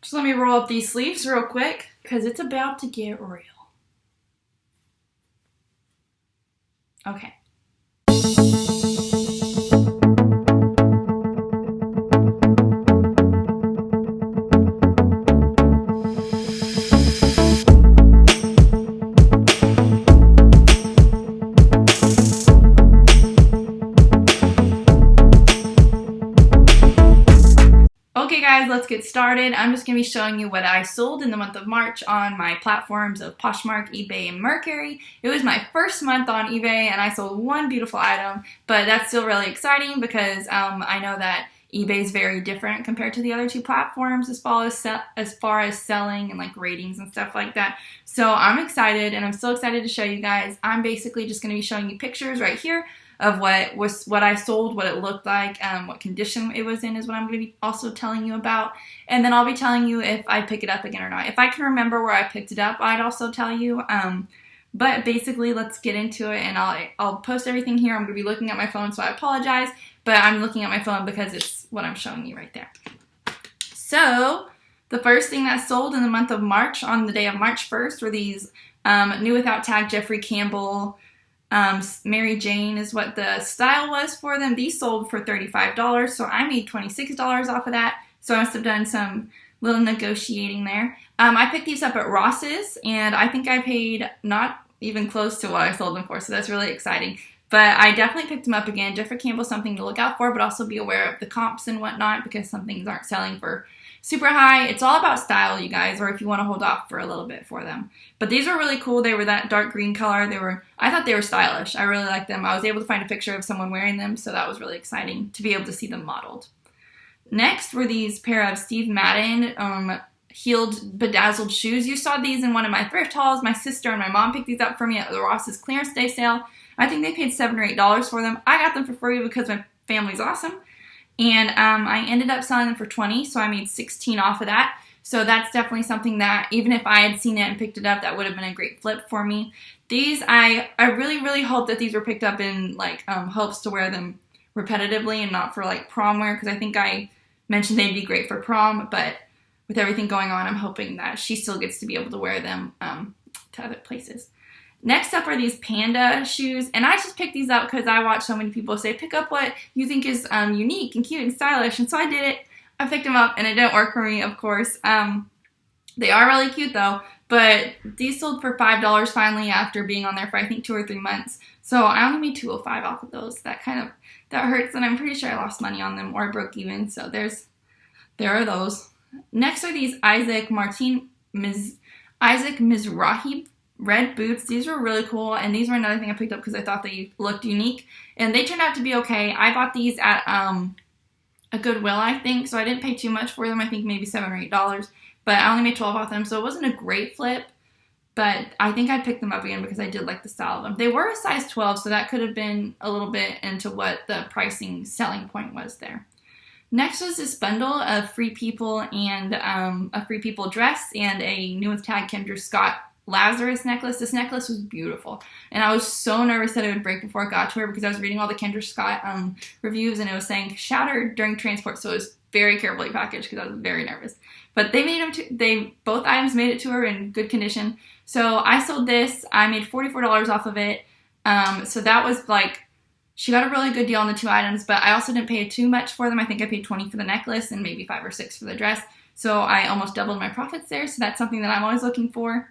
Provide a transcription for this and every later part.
Just let me roll up these sleeves real quick because it's about to get real. Okay. Okay guys, let's get started. I'm just going to be showing you what I sold in the month of March on my platforms of Poshmark, eBay, and Mercari. It was my first month on eBay and I sold one beautiful item, but that's still really exciting because I know that eBay is very different compared to the other two platforms as far as selling and like ratings and stuff like that. So I'm excited, and I'm so excited to show you guys. I'm basically just going to be showing you pictures right here of what I sold, what it looked like, what condition it was in is what I'm going to be also telling you about. And then I'll be telling you if I pick it up again or not. If I can remember where I picked it up, I'd also tell you. But basically, let's get into it, and I'll post everything here. I'm going to be looking at my phone, so I apologize. But I'm looking at my phone because it's what I'm showing you right there. So the first thing that sold in the month of March, on the day of March 1st, were these new without tag Jeffrey Campbell Mary Jane is what the style was for them. These sold for $35, so I made $26 off of that. So I must have done some little negotiating there. I picked these up at Ross's, and I think I paid not even close to what I sold them for, so that's really exciting. But I definitely picked them up again. Jeffrey Campbell, something to look out for, but also be aware of the comps and whatnot because some things aren't selling for super high. It's all about style, you guys, or if you want to hold off for a little bit for them. But these are really cool. They were that dark green color. I thought they were stylish. I really liked them. I was able to find a picture of someone wearing them, so that was really exciting to be able to see them modeled. Next were these pair of Steve Madden heeled bedazzled shoes. You saw these in one of my thrift hauls. My sister and my mom picked these up for me at the Ross's clearance day sale. I think they paid $7 or $8 for them. I got them for free because my family's awesome. And I ended up selling them for $20, so I made $16 off of that. So that's definitely something that, even if I had seen it and picked it up, that would have been a great flip for me. These, I really, really hope that these were picked up in like hopes to wear them repetitively and not for like prom wear, because I think I mentioned they'd be great for prom, but with everything going on, I'm hoping that she still gets to be able to wear them to other places. Next up are these panda shoes, and I just picked these up because I watch so many people say, pick up what you think is unique and cute and stylish, and so I did it. I picked them up, and it didn't work for me, of course. They are really cute, though, but these sold for $5 finally after being on there for, I think, 2 or 3 months. So I only made $205 off of those. That hurts, and I'm pretty sure I lost money on them or broke even, so there are those. Next are these Isaac Mizrahi red boots. These were really cool, and these were another thing I picked up because I thought they looked unique, and they turned out to be okay. I bought these at a Goodwill, I think, so I didn't pay too much for them. I think maybe $7 or $8, but I only made $12 off them, so it wasn't a great flip, but I think I picked them up again because I did like the style of them. They were a size 12, so that could have been a little bit into what the pricing selling point was there. Next was this bundle of Free People and a Free People dress and a new with tag Kendra Scott Lazarus necklace. This necklace was beautiful, and I was so nervous that it would break before it got to her because I was reading all the Kendra Scott reviews, and it was saying shattered during transport, so it was very carefully packaged because I was very nervous. But both items made it to her in good condition. So I sold this. I made $44 off of it. So that was like, she got a really good deal on the 2 items, but I also didn't pay too much for them. I think I paid $20 for the necklace and maybe $5 or $6 for the dress. So I almost doubled my profits there. So that's something that I'm always looking for.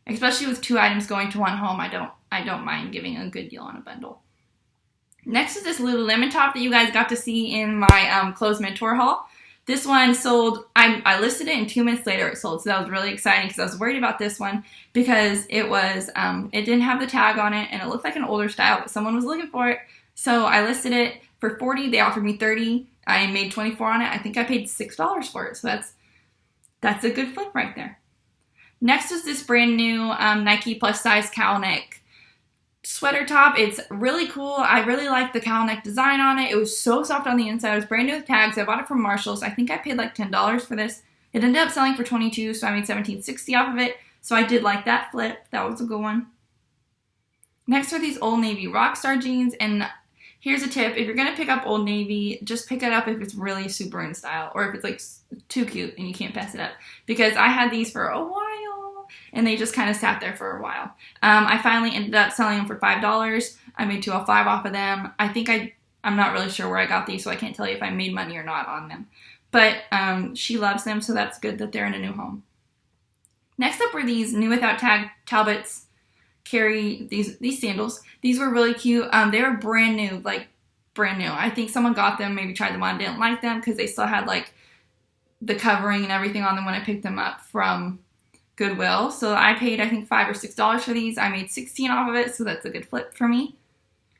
Especially with 2 items going to one home, I don't mind giving a good deal on a bundle. Next is this Lululemon top that you guys got to see in my Clothes Mentor haul. This one sold, I listed it, and 2 minutes later it sold, so that was really exciting because I was worried about this one because it didn't have the tag on it, and it looked like an older style, but someone was looking for it. So I listed it for $40, they offered me $30, I made $24 on it. I think I paid $6 for it, so that's a good flip right there. Next is this brand new Nike plus size cowl neck sweater top. It's really cool. I really like the cowl neck design on it. It was so soft on the inside. It was brand new with tags. I bought it from Marshall's. I think I paid like $10 for this. It ended up selling for $22, so I made $17.60 off of it. So I did like that flip. That was a good one. Next are these Old Navy Rockstar jeans, and Here's a tip. If you're going to pick up Old Navy, just pick it up if it's really super in style or if it's like too cute and you can't pass it up. Because I had these for a while and they just kind of sat there for a while. I finally ended up selling them for $5. I made $205 off of them. I'm not really sure where I got these, so I can't tell you if I made money or not on them. But she loves them, so that's good that they're in a new home. Next up were these new without tag Talbots Carry these sandals. These were really cute. They were brand new, like brand new. I think someone got them, maybe tried them on, didn't like them because they still had like the covering and everything on them when I picked them up from Goodwill. So I paid, I think, $5 or $6 for these. I made $16 off of it, so that's a good flip for me.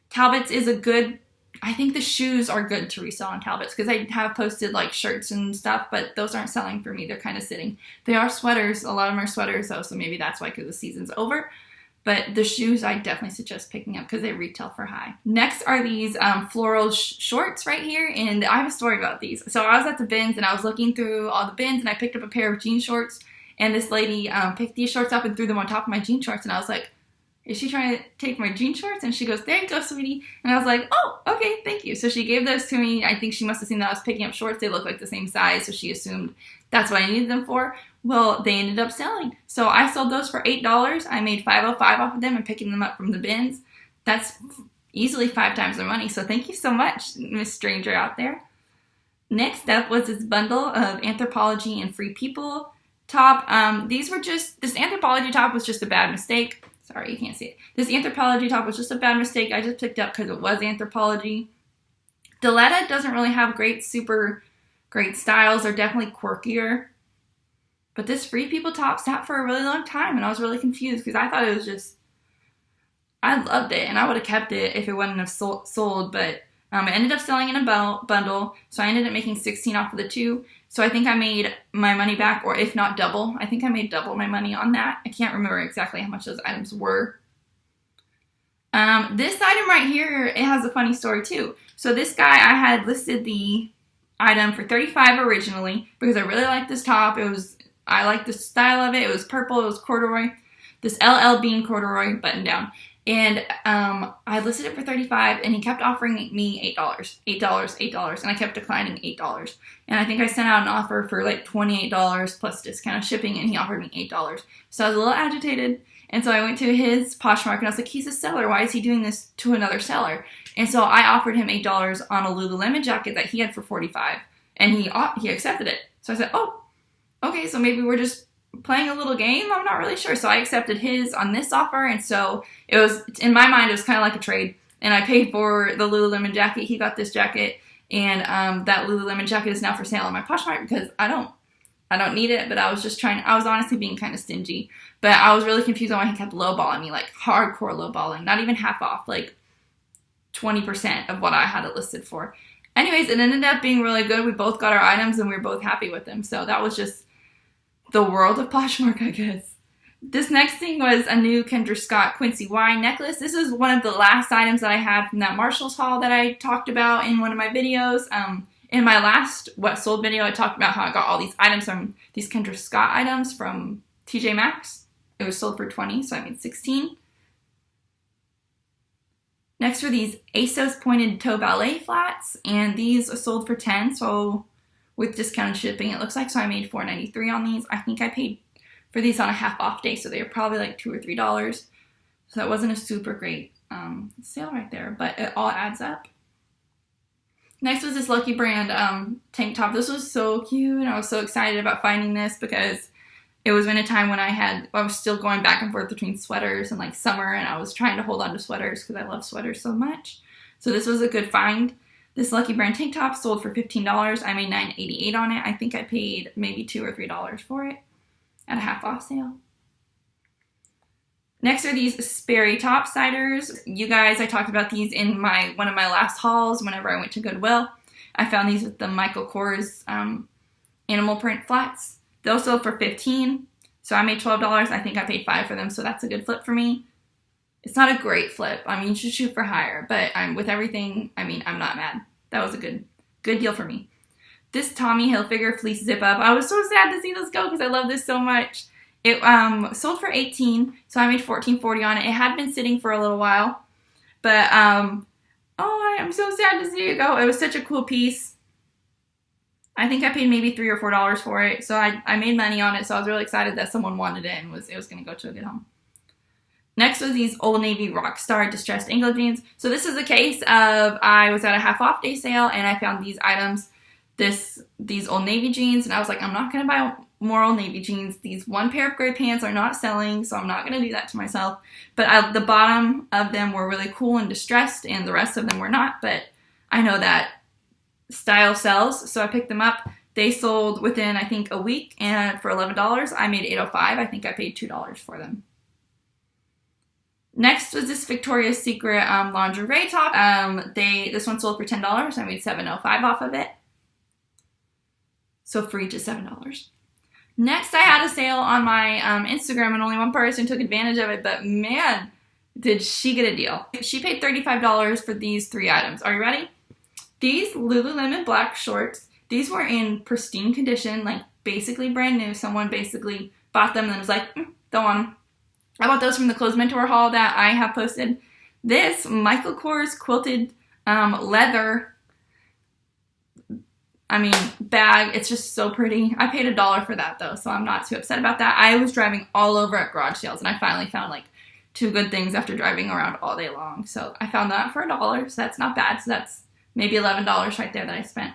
Talbots is a good, I think the shoes are good to resell on Talbots because I have posted like shirts and stuff, but those aren't selling for me. They're kind of sitting. They are sweaters. A lot of them are sweaters though, so maybe that's why because the season's over. But the shoes I definitely suggest picking up because they retail for high. Next are these floral shorts right here, and I have a story about these. So I was at the bins and I was looking through all the bins and I picked up a pair of jean shorts, and this lady picked these shorts up and threw them on top of my jean shorts, and I was like, is she trying to take my jean shorts? And she goes, there you go, sweetie. And I was like, oh, okay, thank you. So she gave those to me. I think she must have seen that I was picking up shorts. They look like the same size, so she assumed that's what I needed them for. Well, they ended up selling. So I sold those for $8. I made $5.05 off of them and picking them up from the bins. That's easily 5 times their money. So thank you so much, Miss Stranger out there. Next up was this bundle of Anthropologie and Free People top. This Anthropologie top was just a bad mistake. Sorry, you can't see it. This Anthropologie top was just a bad mistake. I just picked up because it was Anthropologie. Diletta doesn't really have super great styles. They're definitely quirkier. But this Free People top sat for a really long time, and I was really confused because I thought it was just, I loved it, and I would have kept it if it wouldn't have sold, but it ended up selling in a bundle, so I ended up making $16 off of the 2. So I think I made my money back, or if not double. I think I made double my money on that. I can't remember exactly how much those items were. This item right here, it has a funny story too. So this guy, I had listed the item for $35 originally because I really liked this top. I liked the style of it. It was purple. It was corduroy. This LL Bean corduroy button down. And I listed it for $35, and he kept offering me $8, $8, and I kept declining $8. And I think I sent out an offer for like $28 plus discounted shipping, and he offered me $8. So I was a little agitated, and so I went to his Poshmark, and I was like, he's a seller. Why is he doing this to another seller? And so I offered him $8 on a Lululemon jacket that he had for $45, and he accepted it. So I said, oh, okay, so maybe we're just playing a little game. I'm not really sure. So I accepted his on this offer, and so it was, in my mind, it was kind of like a trade. And I paid for the Lululemon jacket. He got this jacket, and that Lululemon jacket is now for sale on my Poshmark because I don't need it, but I was honestly being kind of stingy. But I was really confused on why he kept lowballing me, like hardcore lowballing, not even half off, like 20% of what I had it listed for. Anyways, it ended up being really good. We both got our items, and we were both happy with them. So that was just the world of Poshmark, I guess. This next thing was a new Kendra Scott Quincy Y necklace. This is one of the last items that I had from that Marshalls haul that I talked about in one of my videos. In my last What Sold video, I talked about how I got all these items from these Kendra Scott items from TJ Maxx. It was sold for $20, so I made $16. Next were these ASOS pointed toe ballet flats, and these are sold for $10, so with discounted shipping, it looks like. So I made $4.93 on these. I think I paid for these on a half off day, so they were probably like $2 or $3. So that wasn't a super great sale right there, but it all adds up. Next was this Lucky Brand tank top. This was so cute, and I was so excited about finding this because it was in a time when I was still going back and forth between sweaters and like summer, and I was trying to hold on to sweaters because I love sweaters so much. So this was a good find. This Lucky Brand tank top sold for $15. I made $9.88 on it. I think I paid maybe $2 or $3 for it at a half off sale. Next are these Sperry topsiders. You guys, I talked about these in one of my last hauls whenever I went to Goodwill. I found these with the Michael Kors animal print flats. Those sold for $15, so I made $12. I think I paid $5 for them, so that's a good flip for me. It's not a great flip. I mean, you should shoot for higher, but with everything, I mean, I'm not mad. That was a good deal for me. This Tommy Hilfiger fleece zip up. I was so sad to see this go because I love this so much. It sold for $18, so I made $14.40 on it. It had been sitting for a little while, but Oh, I'm so sad to see it go. It was such a cool piece. I think I paid maybe $3 or $4 for it, so I made money on it, so I was really excited that someone wanted it and it was going to go to a good home. Next was these Old Navy Rockstar Distressed Ankle Jeans. So this is a case of I was at a half off day sale and I found these items, these Old Navy jeans, and I was like, I'm not going to buy more Old Navy jeans. These one pair of gray pants are not selling, so I'm not going to do that to myself. But the bottom of them were really cool and distressed, and the rest of them were not, but I know that style sells, so I picked them up. They sold within, I think, a week, and for $11, I made $8.05. I think I paid $2 for them. Next was this Victoria's Secret lingerie top. This one sold for $10. I made $7.05 off of it. So for each is $7. Next, I had a sale on my Instagram, and only one person took advantage of it, but man, did she get a deal. She paid $35 for these 3 items. Are you ready? These Lululemon black shorts, these were in pristine condition, like basically brand new. Someone basically bought them and was like, don't want them. I bought those from the Clothes Mentor haul that I have posted. This Michael Kors quilted leather, bag. It's just so pretty. I paid $1 for that though, so I'm not too upset about that. I was driving all over at garage sales and I finally found like 2 good things after driving around all day long. So I found that for $1, so that's not bad. So that's maybe $11 right there that I spent.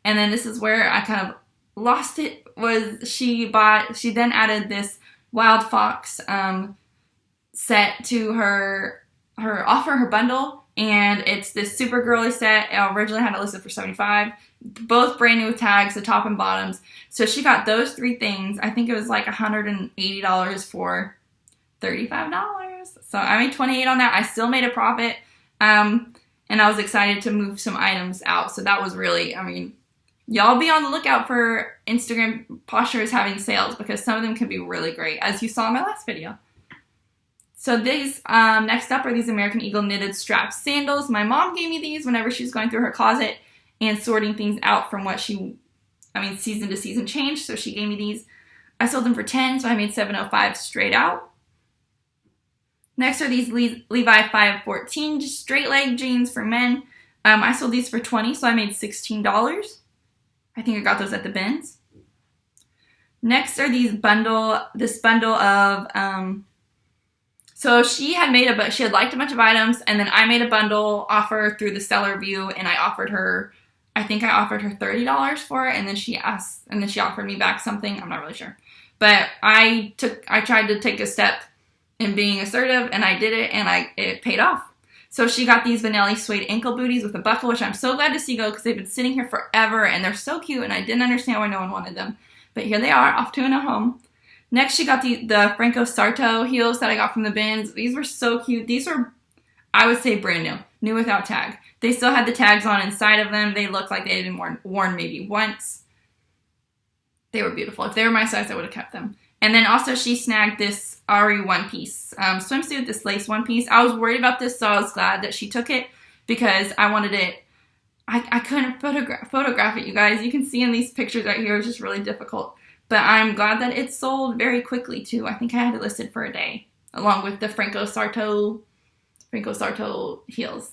And then this is where I kind of lost it, was she then added this Wild Fox set to her bundle, and it's this super girly set. I originally had it listed for $75, both brand new with tags, the top and bottoms. So she got those 3 things. I think it was like $180 for $35. So I made $28 on that. I still made a profit. And I was excited to move some items out. So that was really, y'all be on the lookout for Instagram Poshtures having sales, because some of them can be really great, as you saw in my last video. So these, next up are these American Eagle knitted strap sandals. My mom gave me these whenever she was going through her closet and sorting things out from what season to season changed. So she gave me these. I sold them for $10, so I made $7.05 straight out. Next are these Levi 514 straight leg jeans for men. I sold these for $20, so I made $16. I think I got those at the bins. Next are this bundle of, so she had liked a bunch of items, and then I made a bundle offer through the seller view, and I offered her $30 for it, and then she offered me back something. I'm not really sure. But I tried to take a step in being assertive, and I did it, and it paid off. So she got these Vanelli suede ankle booties with a buckle, which I'm so glad to see go, because they've been sitting here forever, and they're so cute, and I didn't understand why no one wanted them. But here they are, off to a home. Next, she got the Franco Sarto heels that I got from the bins. These were so cute. These were, I would say, brand new without tag. They still had the tags on inside of them. They looked like they had been worn maybe once. They were beautiful. If they were my size, I would have kept them. And then also she snagged this Ari one-piece swimsuit, this lace one-piece. I was worried about this, so I was glad that she took it, because I wanted it. I couldn't photograph it, you guys. You can see in these pictures right here, it's just really difficult. But I'm glad that it sold very quickly, too. I think I had it listed for a day, along with the Franco Sarto heels.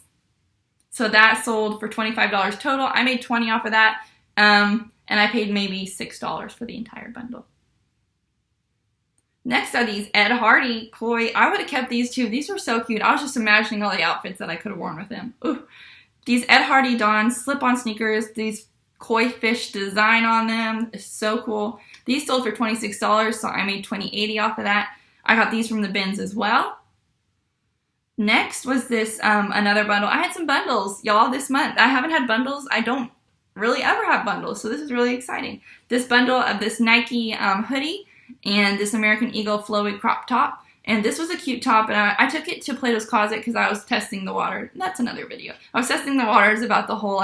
So that sold for $25 total. I made $20 off of that, and I paid maybe $6 for the entire bundle. Next are these Ed Hardy koi. I would have kept these too. These were so cute. I was just imagining all the outfits that I could have worn with them. Ooh. These Ed Hardy Dawn slip-on sneakers. These koi fish design on them. It's so cool. These sold for $26, so I made $20.80 off of that. I got these from the bins as well. Next was this another bundle. I had some bundles, y'all, this month. I haven't had bundles. I don't really ever have bundles, so this is really exciting. This bundle of this Nike hoodie and this American Eagle flowy crop top. And this was a cute top, and I took it to Plato's Closet because I was testing the water. That's another video. I was testing the waters about the whole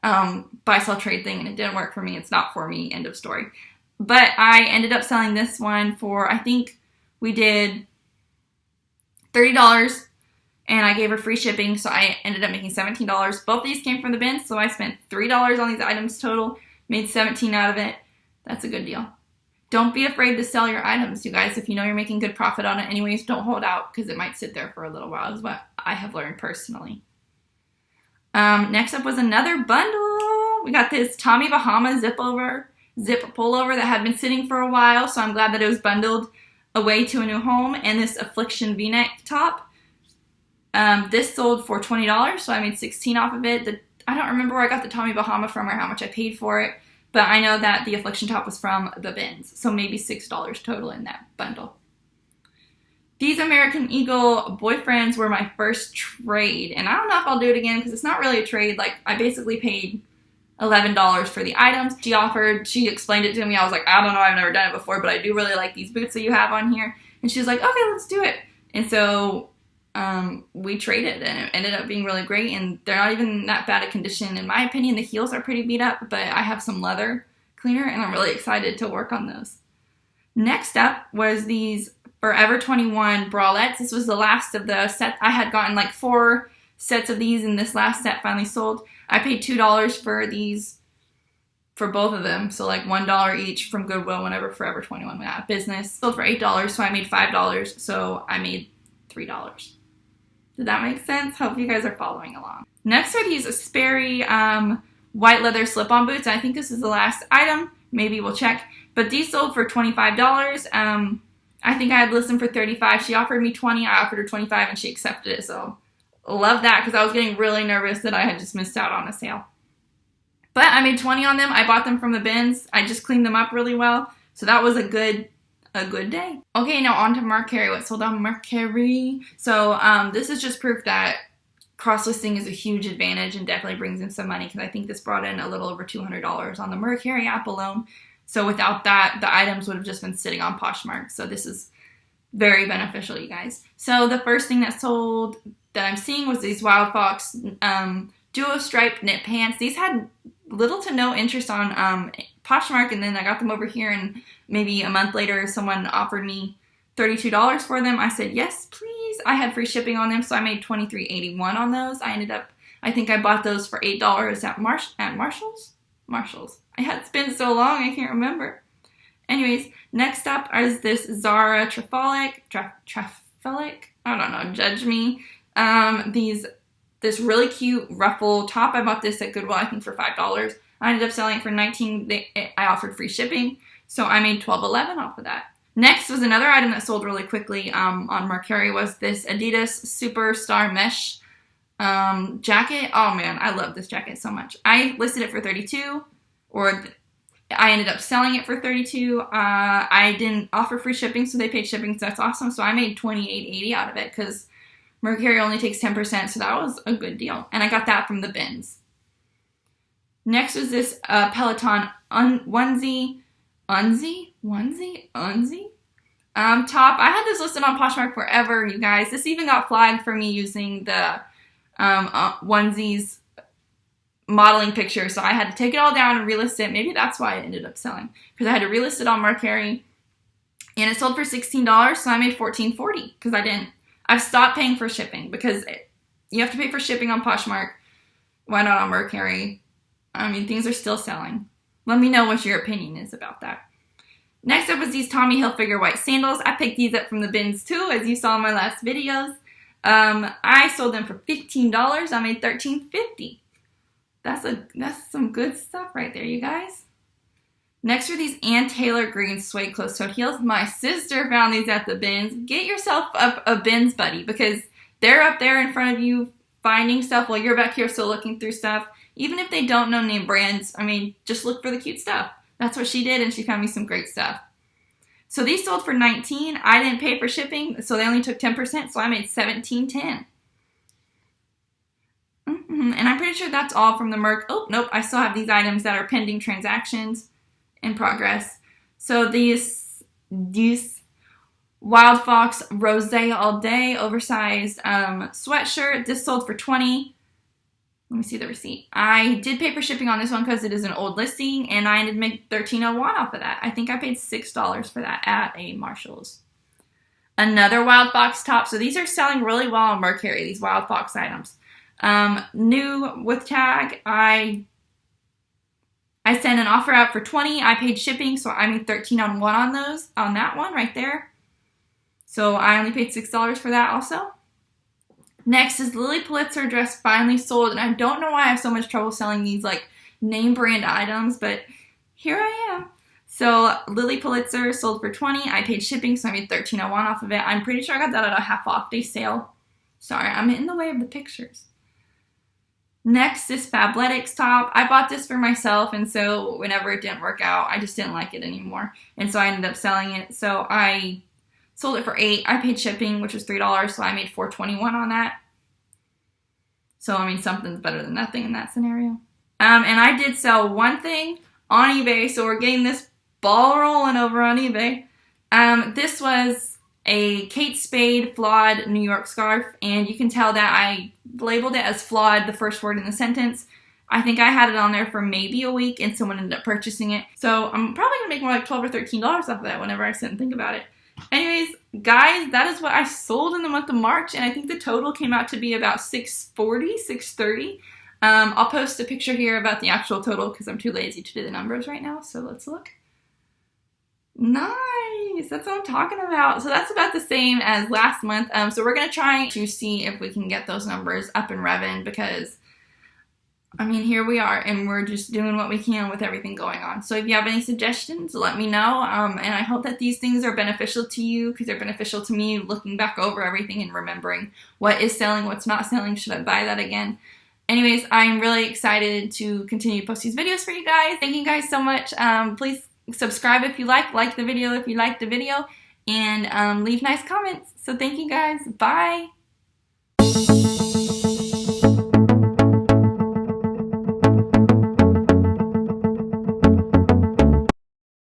buy, sell, trade thing, and it didn't work for me. It's not for me, end of story. But I ended up selling this one for, I think we did $30, and I gave her free shipping, so I ended up making $17. Both of these came from the bins, so I spent $3 on these items total, made $17 out of it. That's a good deal. Don't be afraid to sell your items, you guys. If you know you're making good profit on it anyways, don't hold out, because it might sit there for a little while, is what I have learned personally. Next up was another bundle. We got this Tommy Bahama zip pullover that had been sitting for a while, so I'm glad that it was bundled away to a new home, and this Affliction V-neck top. This sold for $20, so I made $16 off of it. I don't remember where I got the Tommy Bahama from or how much I paid for it, but I know that the Affliction top was from the bins, so maybe $6 total in that bundle. These American Eagle boyfriends were my first trade, and I don't know if I'll do it again because it's not really a trade. Like, I basically paid $11 for the items. She explained it to me. I was like, I don't know, I've never done it before, but I do really like these boots that you have on here. And she's like, okay, let's do it. And so we traded, and it ended up being really great, and they're not even that bad a condition. In my opinion, the heels are pretty beat up, but I have some leather cleaner, and I'm really excited to work on those. Next up was these Forever 21 bralettes. This was the last of the set. I had gotten like 4 sets of these, and this last set finally sold. I paid $2 for these, for both of them. So like $1 each from Goodwill whenever Forever 21 went out of business. Sold for $8, so I made $5. So I made $3. Did that make sense? Hope you guys are following along. Next are these Sperry white leather slip-on boots. I think this is the last item. Maybe we'll check. But these sold for $25. I think I had listed them for $35. She offered me $20. I offered her $25, and she accepted it. So love that, because I was getting really nervous that I had just missed out on a sale. But I made $20 on them. I bought them from the bins. I just cleaned them up really well. So that was a good day. Okay, now on to Mercari. What sold on Mercari? So this is just proof that cross-listing is a huge advantage and definitely brings in some money, because I think this brought in a little over $200 on the Mercari app alone. So without that, the items would have just been sitting on Poshmark. So this is very beneficial, you guys. So the first thing that sold that I'm seeing was these Wild Fox duo striped knit pants. These had little to no interest on Poshmark, and then I got them over here, and maybe a month later someone offered me $32 for them. I said, yes, please. I had free shipping on them, so I made $23.81 on those. I think I bought those for $8 at Marshall's. It's been so long, I can't remember. Anyways, next up is this Zara Trafalic. I don't know, judge me. This really cute ruffle top. I bought this at Goodwill, I think for $5. I ended up selling it for $19. I offered free shipping, so I made $12.11 off of that. Next was another item that sold really quickly on Mercari, was this Adidas Superstar Mesh jacket. Oh man, I love this jacket so much. I listed it for $32, or I ended up selling it for $32. I didn't offer free shipping, so they paid shipping, so that's awesome. So I made $28.80 out of it, because Mercari only takes 10%, so that was a good deal. And I got that from the bins. Next was this Peloton onesie top. I had this listed on Poshmark forever, you guys. This even got flagged for me using the onesies modeling picture, so I had to take it all down and relist it. Maybe that's why it ended up selling, because I had to relist it on Mercari, and it sold for $16, so I made $14.40, because I've stopped paying for shipping, because you have to pay for shipping on Poshmark. Why not on Mercari? I mean, things are still selling. Let me know what your opinion is about that. Next up was these Tommy Hilfiger white sandals. I picked these up from the bins too, as you saw in my last videos. I sold them for $15. I made $13.50. That's some good stuff right there, you guys. Next are these Ann Taylor green suede closed-toed heels. My sister found these at the bins. Get yourself a bins buddy, because they're up there in front of you finding stuff while you're back here still looking through stuff. Even if they don't know name brands, I mean, just look for the cute stuff. That's what she did, and she found me some great stuff. So these sold for $19. I didn't pay for shipping, so they only took 10%, so I made $17.10. And I'm pretty sure that's all from the Merc. Oh, nope, I still have these items that are pending transactions in progress. So these Wild Fox Rose All Day oversized sweatshirt. This sold for $20. Let me see the receipt. I did pay for shipping on this one because it is an old listing, and I ended up making $13.01 off of that. I think I paid $6 for that at a Marshall's. Another Wild Fox top. So these are selling really well on Mercari, these Wild Fox items. New with tag. I sent an offer out for $20. I paid shipping, so I made $13.01 on that one right there. So I only paid $6 for that also. Next is Lily Pulitzer dress finally sold, and I don't know why I have so much trouble selling these like name brand items, but here I am. So Lily Pulitzer sold for $20. I paid shipping, so I made $13.01 off of it. I'm pretty sure I got that at a half off day sale. Sorry, I'm in the way of the pictures. Next is Fabletics top. I bought this for myself, and so whenever it didn't work out, I just didn't like it anymore. And so I ended up selling it. So I sold it for $8. I paid shipping, which was $3, so I made $4.21 on that. So, I mean, something's better than nothing in that scenario. And I did sell one thing on eBay, so we're getting this ball rolling over on eBay. This was a Kate Spade flawed New York scarf, and you can tell that I labeled it as flawed, the first word in the sentence. I think I had it on there for maybe a week, and someone ended up purchasing it. So I'm probably going to make more like $12 or $13 off of that whenever I sit and think about it. Anyways, guys, that is what I sold in the month of March, and I think the total came out to be about $640, $630. I'll post a picture here about the actual total because I'm too lazy to do the numbers right now, so let's look. Nice! That's what I'm talking about. So that's about the same as last month. So we're going to try to see if we can get those numbers up and revving because, I mean, here we are and we're just doing what we can with everything going on. So if you have any suggestions, let me know. And I hope that these things are beneficial to you because they're beneficial to me looking back over everything and remembering what is selling, what's not selling, should I buy that again? Anyways, I'm really excited to continue to post these videos for you guys. Thank you guys so much. Please subscribe if you like the video if you liked the video, and leave nice comments. So thank you guys. Bye.